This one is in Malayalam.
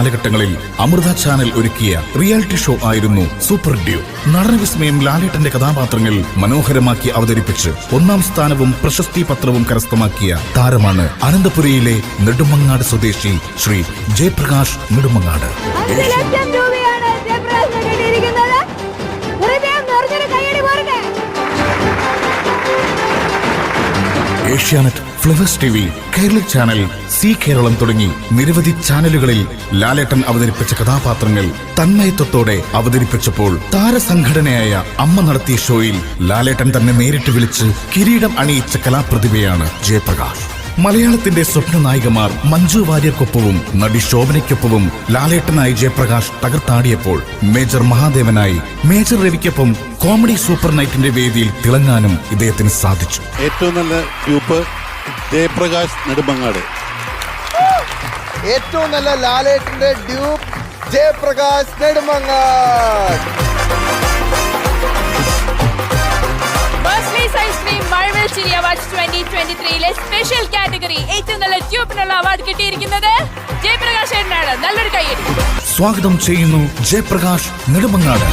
കാലഘട്ടങ്ങളിൽ അമൃത ചാനൽ ഒരുക്കിയ റിയാലിറ്റി ഷോ ആയിരുന്നു സൂപ്പർ ഡ്യൂപ്പ്. നടനവിസ്മയം ലാലേട്ടന്റെ കഥാപാത്രങ്ങൾ മനോഹരമാക്കി അവതരിപ്പിച്ച് 1ാം സ്ഥാനവും പ്രശസ്തി പത്രവും കരസ്ഥമാക്കിയ താരമാണ് അനന്തപുരിയിലെ നെടുമങ്ങാട് സ്വദേശി Shri Jayaprakash Nedumangad. Asianet, flowers TV, Kerala channel, Zee Keralam തുടങ്ങി നിരവധി ചാനലുകളിൽ ലാലേട്ടൻ അവതരിപ്പിച്ച കഥാപാത്രങ്ങൾ തന്മയത്വത്തോടെ അവതരിപ്പിച്ചപ്പോൾ താരസംഘടനയായ അമ്മ നടത്തിയ ഷോയിൽ ലാലേട്ടൻ തന്നെ നേരിട്ട് വിളിച്ച് കിരീടം അണിയിച്ച കലാപ്രതിഭയാണ് ജയപ്രകാശ്. മലയാളത്തിന്റെ സ്വപ്ന നായികമാർ മഞ്ജു വാര്യർക്കൊപ്പവും നടി ശോഭനയ്ക്കൊപ്പവും ലാലേട്ടനായി ജയപ്രകാശ് തകർത്താടിയപ്പോൾ മേജർ മഹാദേവനായി മേജർ രവിക്കൊപ്പം കോമഡി സൂപ്പർ നൈറ്റിന്റെ വേദിയിൽ തിളങ്ങാനും ഇദ്ദേഹത്തിന് സാധിച്ചു. ഏറ്റവും നല്ല ഗ്രൂപ്പ് ജയപ്രകാശ് നെടുമങ്ങാട്. ഏറ്റവും നല്ല ലാലേട്ടന്റെ ഡ്യൂപ്പ് ജയപ്രകാശ് നെടുമങ്ങാട്. മാർവൽ ചിരി അവാർഡ്സ് 2023 സ്പെഷ്യൽ കാറ്റഗറി ഏറ്റവും നല്ല ട്യൂബിനുള്ള അവാർഡ് കിട്ടിയിരിക്കുന്നത് ജയപ്രകാശ് ഏട്ടനാണ്. നല്ലൊരു കൈയ്യടി. സ്വാഗതം ചെയ്യുന്നു ജയപ്രകാശ് നെടുമങ്ങാട്.